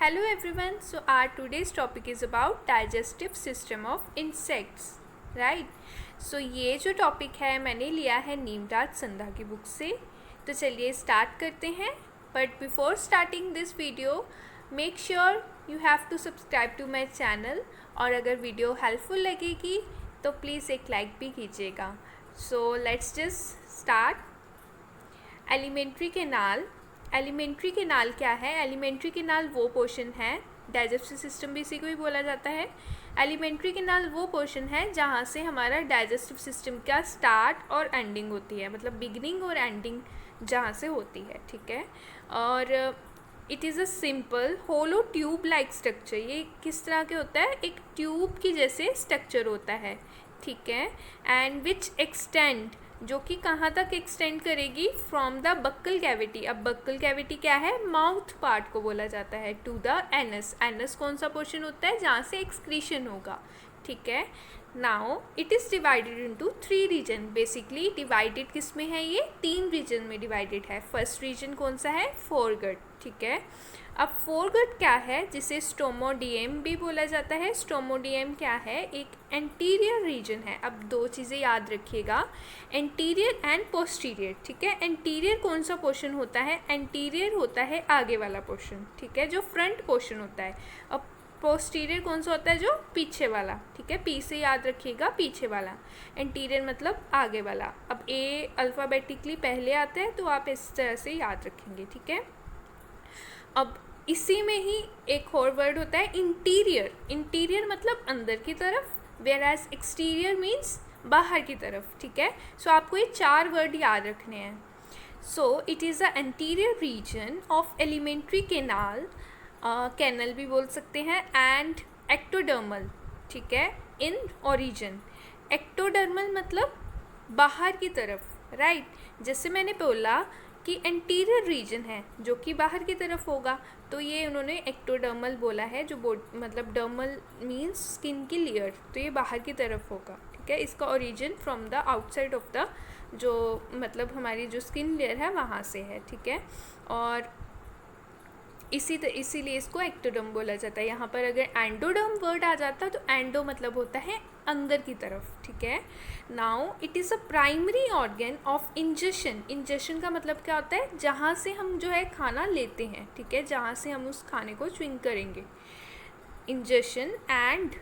Hello everyone. So our today's topic is about digestive system of insects, right? So ये जो topic है मैंने लिया है नीमराज संधा की बुक से. तो चलिए स्टार्ट करते हैं. But before starting this video make sure you have to subscribe to my channel. और अगर वीडियो हेल्पफुल लगेगी तो प्लीज़ एक लाइक भी कीजिएगा. So let's just start. Alimentary canal. Alimentary canal क्या है? एलिमेंट्री कैनाल वो पोर्शन है, डाइजेस्टिव सिस्टम भी इसी को ही बोला जाता है. एलिमेंट्री कैनाल वो पोर्शन है जहाँ से हमारा डाइजेस्टिव सिस्टम का स्टार्ट और एंडिंग होती है, मतलब बिगिनिंग और एंडिंग जहाँ से होती है, ठीक है. और it is a simple hollow tube like structure. ये किस तरह के होता है? एक ट्यूब की जैसे स्ट्रक्चर होता है, ठीक है. एंड विच एक्सटेंड, जो कि कहाँ तक एक्सटेंड करेगी? From the buccal cavity. अब बक्कल कैविटी क्या है? माउथ पार्ट को बोला जाता है. To the anus. एनस कौन सा पोर्शन होता है? जहाँ से एक्सक्रीशन होगा, ठीक है. Now it is divided into 3 region. Basically divided किस में है? ये 3 रीजन में डिवाइडेड है. फर्स्ट रीजन कौन सा है? फोरगट, ठीक है. अब फोरगट क्या है? जिसे स्टोमोडियम भी बोला जाता है. स्टोमोडियम क्या है? एक एंटीरियर रीजन है. अब 2 चीज़ें याद रखिएगा, एंटीरियर एंड पोस्टीरियर, ठीक है. एंटीरियर कौन सा पोर्शन होता है? एंटीरियर होता है आगे वाला पोर्शन, ठीक है, जो फ्रंट पोर्शन होता है. अब पोस्टीरियर कौन सा होता है? जो पीछे वाला, ठीक है. पी से याद रखिएगा, पीछे वाला. एंटीरियर मतलब आगे वाला. अब ए अल्फ़ाबेटिकली पहले आता है तो आप इस तरह से याद रखेंगे, ठीक है. अब इसी में ही एक और वर्ड होता है इंटीरियर. इंटीरियर मतलब अंदर की तरफ, वेयर एज एक्सटीरियर मीन्स बाहर की तरफ, ठीक है. सो आपको ये 4 वर्ड याद रखने हैं. So it is a anterior region of alimentary canal, canal भी बोल सकते हैं, एंड एक्टोडर्मल, ठीक है, इन ओरिजिन. एक्टोडर्मल मतलब बाहर की तरफ, राइट. जैसे मैंने बोला कि एंटीरियर रीजन है जो कि बाहर की तरफ होगा, तो ये उन्होंने एक्टोडर्मल बोला है. जो मतलब डर्मल मीन्स स्किन की लेयर, तो ये बाहर की तरफ होगा, ठीक है. इसका origin from the outside of the, जो मतलब हमारी जो स्किन लेयर है वहाँ से है, ठीक है. और इसीलिए इसको एक्टोडर्म बोला जाता है. यहाँ पर अगर एंडोडर्म वर्ड आ जाता तो एंडो मतलब होता है अंदर की तरफ, ठीक है. Now it is a primary organ of ingestion. Ingestion का मतलब क्या होता है? जहाँ से हम जो है खाना लेते हैं, ठीक है, जहाँ से हम उस खाने को च्विंग करेंगे. Ingestion and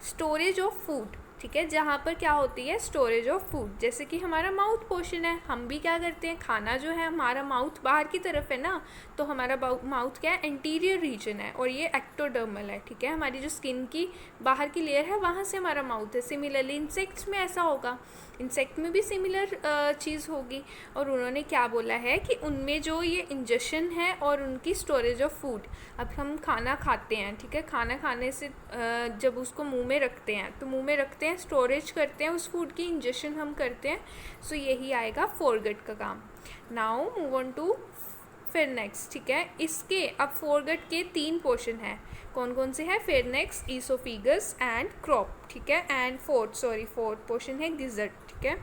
storage of food, ठीक है. जहाँ पर क्या होती है? Storage of food. जैसे कि हमारा माउथ पोर्शन है, हम भी क्या करते हैं? खाना जो है हमारा माउथ बाहर की तरफ है ना, तो हमारा माउथ क्या है? एंटीरियर रीजन है, और ये एक्टोडर्मल है, ठीक है. हमारी जो स्किन की बाहर की लेयर है वहाँ से हमारा माउथ है. सिमिलरली इंसेक्ट्स में ऐसा होगा, इंसेक्ट में भी सिमिलर चीज़ होगी. और उन्होंने क्या बोला है कि उनमें जो ये इंजेशन है और उनकी स्टोरेज ऑफ फूड. अब हम खाना खाते हैं, ठीक है, खाना खाने से जब उसको मुंह में रखते हैं तो मुंह में रखते हैं, स्टोरेज करते हैं उस फूड की, इंजेशन हम करते हैं. सो यही आएगा फोरगट का काम. नाउ मूव ऑन टू फेरनेक्स, ठीक है. इसके अब फोरगट के 3 पोर्शन हैं. कौन कौन से हैं? फेरनेक्स, ईसोफिगस एंड क्रॉप, ठीक है. एंड फोर्थ पोर्शन है गिजर्ट, ठीक है.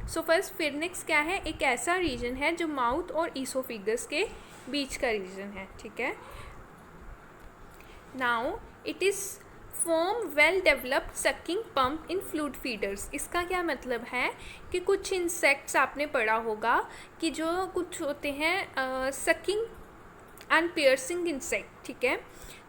सो फर्स्ट फेरनेक्स क्या है? एक ऐसा रीजन है जो माउथ और ईसोफिगस के बीच का रीजन है, ठीक है. Now it is form well developed sucking pump in fluid feeders. इसका क्या मतलब है कि कुछ इंसेक्ट्स आपने पढ़ा होगा कि जो कुछ होते हैं सकिंग एंड पियर्सिंग इंसेक्ट, ठीक है.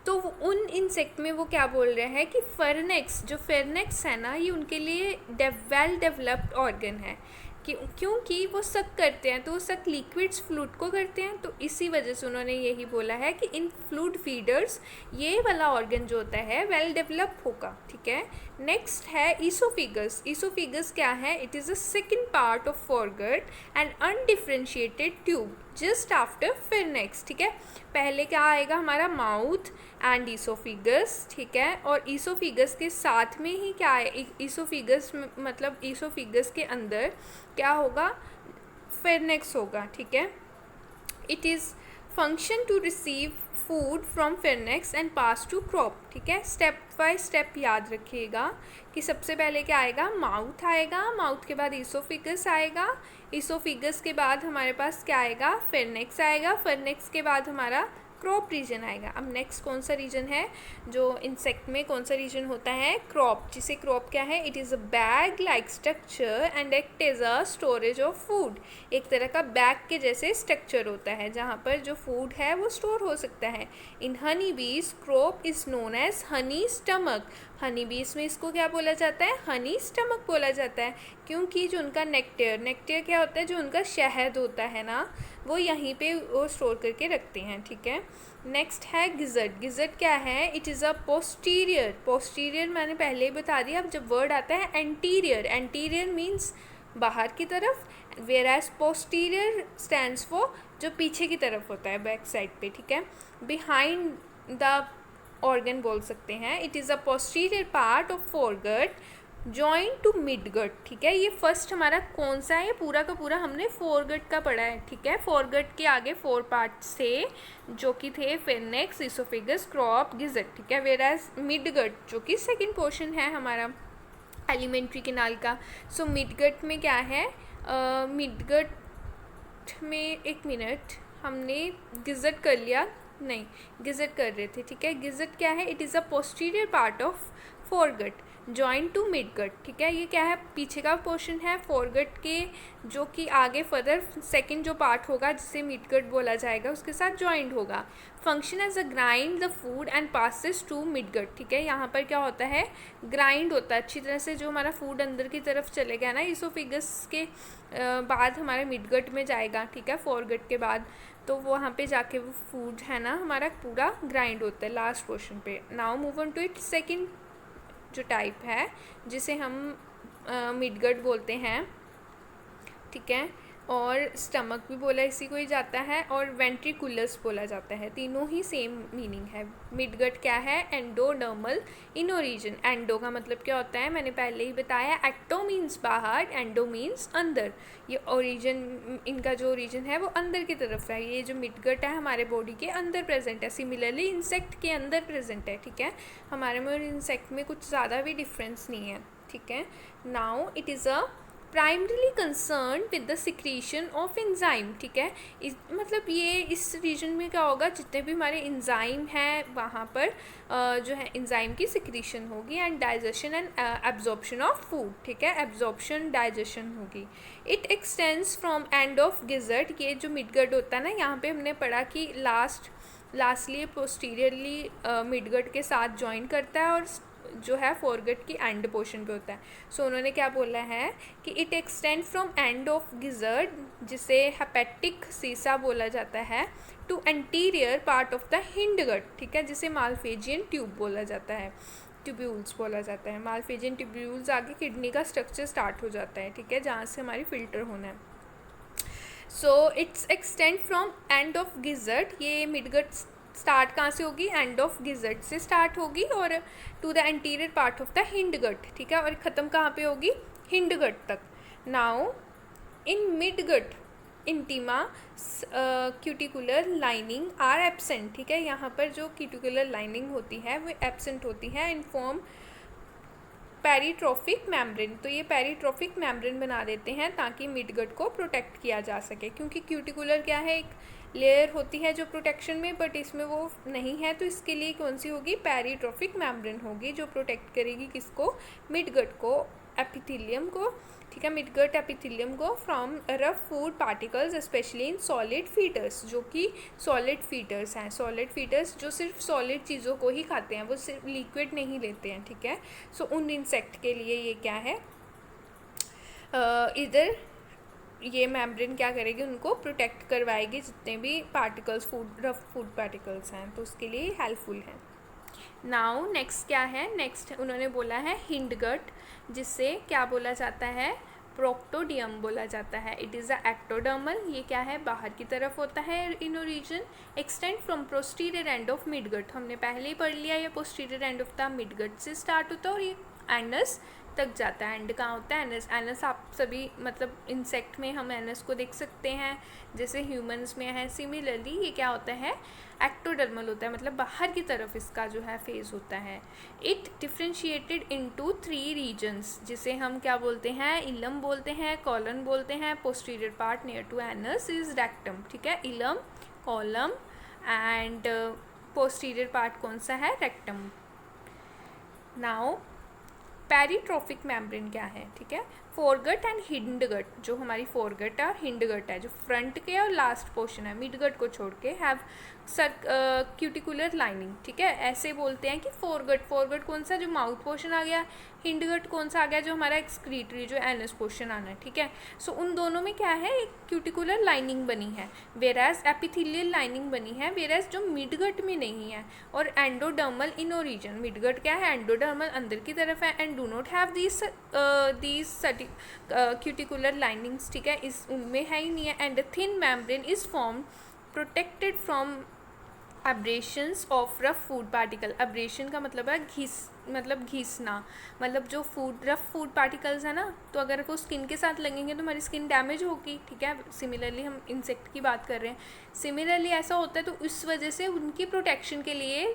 तो उन इंसेक्ट में वो क्या बोल रहे हैं कि फेरनेक्स, जो फेरनेक्स है ना, ये उनके लिए वेल डेवलप्ड ऑर्गन है. क्योंकि वो सक करते हैं, तो वो सक लिक्विड्स फ्लूड को करते हैं, तो इसी वजह से उन्होंने यही बोला है कि इन फ्लूड फीडर्स ये वाला ऑर्गन जो होता है वेल डेवलप होगा, ठीक है. नेक्स्ट है ईसोफिगस. ईसोफिगस क्या है? It is a second part of foregut and undifferentiated tube just after pharynx, ठीक है. पहले क्या आएगा? हमारा माउथ एंड ईसोफिगस, ठीक है. और ईसोफिगस के साथ में ही क्या है? ईसोफिगस मतलब ईसोफिगस के अंदर क्या होगा? फेरनेक्स होगा, ठीक है. It is function to receive food from pharynx and pass to crop, ठीक है. स्टेप बाय स्टेप याद रखिएगा कि सबसे पहले क्या आएगा? माउथ आएगा, माउथ के बाद ईसोफिगस आएगा, ईसोफिगस के बाद हमारे पास क्या आएगा? फेरनेक्स आएगा, फेरनेक्स के बाद हमारा क्रॉप रीजन आएगा। अब नेक्स्ट कौन सा रीजन है जो इंसेक्ट में, कौन सा रीजन होता है, क्रॉप, जिसे क्रॉप क्या है, it is a bag like structure and act as a storage of food. एक तरह का बैग के जैसे स्ट्रक्चर होता है जहाँ पर जो फूड है वो स्टोर हो सकता है। In honey bees crop is known as honey stomach. Honey bees में इसको क्या बोला जाता है, हनी स्टमक बोला जाता है, क्योंकि जो उनका नेक्टेयर, नेक्टेयर क्या होता है, जो उनका शहद होता है ना, वो यहीं पे वो स्टोर करके रखते हैं। ठीक है, नेक्स्ट है गिज़र्ट। गिज़र्ट क्या है, it is a posterior. Posterior मैंने पहले ही बता दिया। अब जब वर्ड आता है एंटीरियर, एंटीरियर मीन्स बाहर की तरफ, whereas posterior stands for जो पीछे की तरफ होता है, बैक साइड पे। ठीक है, बिहाइंड द ऑर्गन बोल सकते हैं। It is a posterior part of foregut join to midgut. ठीक है, ये फर्स्ट हमारा कौन सा है, पूरा का पूरा हमने फोरगट का पढ़ा है। ठीक है, फोरगट के आगे 4 पार्ट्स थे जो कि थे फेनेक्स, इसोफेगस, क्रॉप, गिज़र्ट। ठीक है, वेयर एज मिडगट जो कि सेकेंड पोर्शन है हमारा एलिमेंट्री केनाल का। सो मिडगट में क्या है, मिडगट में, एक मिनट, हमने गिज़र्ट कर लिया, नहीं गिज़र्ट कर रहे थे। ठीक है, गिज़र्ट क्या है, it is a posterior part of foregut join to midgut. ठीक है, ये क्या है, पीछे का पोर्शन है फोरगट के, जो कि आगे फर्दर सेकंड जो पार्ट होगा जिसे मिडगट बोला जाएगा उसके साथ जॉइंट होगा। Function as a grind the food and passes to midgut. ठीक है, यहाँ पर क्या होता है, ग्राइंड होता है अच्छी तरह से, जो हमारा फूड अंदर की तरफ चलेगा ना, इसोफेगस के बाद हमारे मिडगट में जाएगा। ठीक है, फोरगट के बाद, तो वहाँ पे जाके वो फूड है ना हमारा पूरा ग्राइंड होता है लास्ट पोर्शन पे। Now move on to it second जो टाइप है जिसे हम मिडगट बोलते हैं। ठीक है, और स्टमक भी बोला इसी को ही जाता है, और वेंट्रिकुलस बोला जाता है। तीनों ही सेम मीनिंग है। मिडगट क्या है, एंडोडर्मल इन ओरिजिन। एंडो का मतलब क्या होता है, मैंने पहले ही बताया, एक्टो मीन्स बाहर, एंडो मीन्स अंदर। ये ओरिजिन, इनका जो ओरिजिन है वो अंदर की तरफ है। ये जो मिडगट है हमारे बॉडी के अंदर प्रेजेंट है। सिमिलरली इंसेक्ट के अंदर प्रेजेंट है। ठीक है, हमारे में और इंसेक्ट में कुछ ज़्यादा भी डिफरेंस नहीं है। ठीक है, now it is a primarily concern with the secretion of enzyme. ठीक है, मतलब ये इस रीजन में क्या होगा, जितने भी हमारे एंजाइम हैं वहाँ पर जो है एंजाइम की सिक्रीशन होगी, and digestion and absorption of food. ठीक है, एब्जॉर्प्शन डाइजेशन होगी। It extends from end of gizzard. ये जो मिडगट होता है ना, यहाँ पे हमने पढ़ा कि लास्टली पोस्टीरियरली मिडगट के साथ ज्वाइन करता है, और जो है फोरगट की एंड पोर्शन पे होता है। सो उन्होंने क्या बोला है कि it extend from end of gizzard, जिसे हेपेटिक सीसा बोला जाता है, to anterior part of the hindgut. ठीक है, जिसे मालफेजियन ट्यूब बोला जाता है, ट्यूब्यूल्स बोला जाता है। मालफेजियन ट्यूब्यूल्स आगे किडनी का स्ट्रक्चर स्टार्ट हो जाता है। ठीक है, जहाँ से हमारी फिल्टर होना है। So it's extend from end of gizzard. ये मिडगट स्टार्ट कहाँ से होगी, एंड ऑफ गिज़र्ट से स्टार्ट होगी, और to the anterior part of the hindgut. ठीक है, और ख़त्म कहाँ पे होगी, हिंडगट तक। Now in midgut intima cuticular lining are absent. ठीक है, यहाँ पर जो क्यूटिकुलर लाइनिंग होती है वो एब्सेंट होती है, इन फॉर्म पेरीट्रोफिक मेम्ब्रेन। तो ये पेरीट्रोफिक मेम्ब्रेन बना देते हैं ताकि मिडगट को प्रोटेक्ट किया जा सके, क्योंकि क्यूटिकुलर क्या है, एक लेयर होती है जो प्रोटेक्शन में, बट इसमें वो नहीं है। तो इसके लिए कौन सी होगी, पेरीट्रोफिक मेम्ब्रेन होगी, जो प्रोटेक्ट करेगी किसको, मिडगट को, एपिथेलियम को। ठीक है, मिडगट एपिथेलियम को from rough food particles, specially in solid feeders, जो कि सॉलिड फीडर्स हैं। सॉलिड फीडर्स जो सिर्फ सॉलिड चीज़ों को ही खाते हैं, वो सिर्फ लिक्विड नहीं लेते हैं। ठीक है, सो उन इंसेक्ट के लिए ये क्या है, इधर ये मेम्ब्रेन क्या करेगी, उनको प्रोटेक्ट करवाएगी, जितने भी पार्टिकल्स, रफ फूड पार्टिकल्स हैं, तो उसके लिए हेल्पफुल है। नाउ नेक्स्ट क्या है, नेक्स्ट उन्होंने बोला है हिंडगट, जिससे क्या बोला जाता है, प्रोक्टोडियम बोला जाता है। It is a ectodermal. ये क्या है, बाहर की तरफ होता है in origin, extend from posterior end of midgut. हमने पहले ही पढ़ लिया, ये posterior end of the midgut से स्टार्ट होता है और ये एनस तक जाता है। एंड कहाँ होता है, एनस। एनस आप सभी मतलब इंसेक्ट में हम एनस को देख सकते हैं, जैसे ह्यूमंस में है। सिमिलरली ये क्या होता है, एक्टोडर्मल होता है, मतलब बाहर की तरफ इसका जो है फेज होता है। इट डिफ्रेंशिएटेड इनटू 3 रीजन्स, जिसे हम क्या बोलते हैं, इलम बोलते हैं, कॉलन बोलते हैं। Posterior part near to anus is rectum. ठीक है, इलम, कॉलम, एंड पोस्टीरियर पार्ट कौन सा है, रेक्टम। नाउ पेरिट्रोफिक मेम्ब्रेन क्या है, ठीक है, फोरगट एंड हिंडगट, जो हमारी फोरगट और हिंडगट है, जो फ्रंट के और लास्ट पोर्शन है मिडगट को छोड़ के, हैव क्यूटिकुलर लाइनिंग, ठीक है। ऐसे बोलते हैं कि फोरगट, फोरगट कौन सा, जो माउथ पोर्शन आ गया, हिंडगट कौन सा आ गया, जो हमारा एक्सक्रीटरी जो एनस पोर्शन आना है, ठीक है। सो उन दोनों में क्या है, एक क्यूटिकुलर लाइनिंग बनी है, वेराज एपिथेलियल लाइनिंग बनी है, वेराज जो मिडगट में नहीं है, और एंडोडर्मल इन ओरिजिन, मिडगट क्या है, एंडोडर्मल अंदर की तरफ है, and do not have these cuticular linings, ठीक है, इस उनमें है ही नहीं है। And thin membrane is form protected from abrasions of rough food particle. Abrasion का मतलब है घिसना, मतलब जो रफ फूड पार्टिकल्स है ना, तो अगर वो स्किन के साथ लगेंगे तो हमारी स्किन डैमेज होगी, ठीक है। सिमिलरली हम इंसेक्ट की बात कर रहे हैं, सिमिलरली ऐसा होता है, तो इस वजह से उनकी प्रोटेक्शन के लिए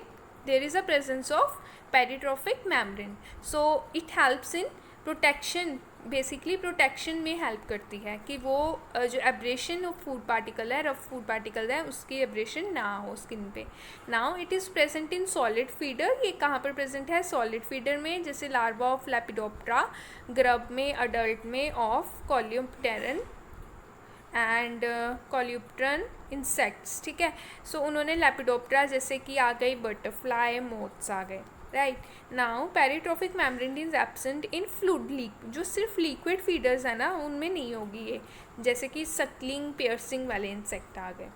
there is a presence of peritrophic membrane. So it helps in protection, basically protection में हेल्प करती है कि वो जो एब्रेशन ऑफ फूड पार्टिकल है, रफ फूड पार्टिकल है, उसकी एब्रेशन ना हो स्किन पे। Now it is present in solid feeder, ये कहाँ पर प्रेजेंट है, सॉलिड फीडर में, जैसे लार्वा ऑफ लेपिडोप्टेरा, ग्रब में, अडल्ट में of coleopteran and coleopteran insects, ठीक है। सो उन्होंने लेपिडोप्टेरा जैसे कि आ गई, बटरफ्लाई, मोथ्स आ गए, right. Now peritrophic membrane is absent in fluid leak, जो सिर्फ लिक्विड फीडर्स है ना, उनमें नहीं होगी ये, जैसे कि सटलिंग, पियर्सिंग वाले इंसेक्ट आ गए।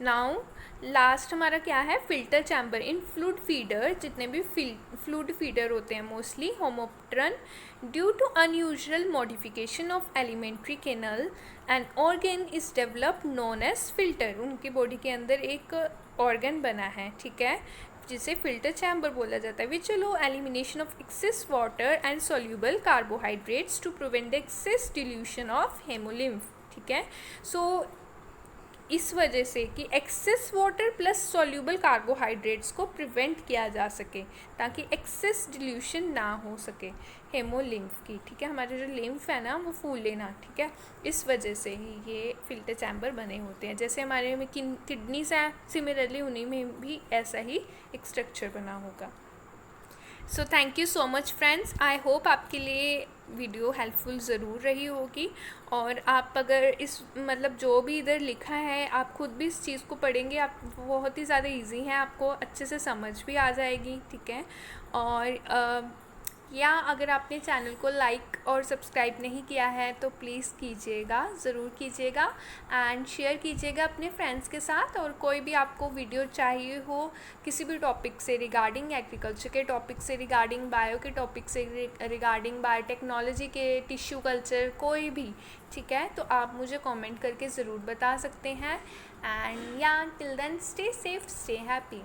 नाउ लास्ट हमारा क्या है, filter chamber in fluid feeder, जितने भी फ्लूइड फीडर होते हैं mostly homopteran, due to unusual modification of alimentary canal and organ is developed known as filter, उनकी बॉडी के अंदर एक ऑर्गन बना है, ठीक है, जिसे फिल्टर चैम्बर बोला जाता है, which allow elimination of excess water and soluble carbohydrates to prevent the excess dilution of haemolymph, ठीक है। सो इस वजह से कि excess water plus soluble carbohydrates को प्रिवेंट किया जा सके, ताकि एक्सेस डिल्यूशन ना हो सके हेमोलिम्फ की, ठीक है, हमारे जो लिम्फ है ना वो फूल लेना, ठीक है, इस वजह से ही ये फिल्टर चैम्बर बने होते हैं। जैसे हमारे में किडनीज हैं, सिमिलरली उन्हीं में भी ऐसा ही एक स्ट्रक्चर बना होगा। So thank you so much friends, I hope आपके लिए वीडियो हेल्पफुल ज़रूर रही होगी, और आप अगर इस मतलब जो भी इधर लिखा है आप खुद भी इस चीज़ को पढ़ेंगे, आप बहुत ही ज़्यादा इजी है, आपको अच्छे से समझ भी आ जाएगी, ठीक है। और या अगर आपने चैनल को लाइक और सब्सक्राइब नहीं किया है तो प्लीज़ कीजिएगा, ज़रूर कीजिएगा, एंड शेयर कीजिएगा अपने फ्रेंड्स के साथ। और कोई भी आपको वीडियो चाहिए हो किसी भी टॉपिक से रिगार्डिंग, एग्रीकल्चर के टॉपिक से रिगार्डिंग, बायो के टॉपिक से रिगार्डिंग, बायोटेक्नोलॉजी के, टिश्यू कल्चर, कोई भी, ठीक है, तो आप मुझे कमेंट करके ज़रूर बता सकते हैं। एंड या till then stay safe, stay happy.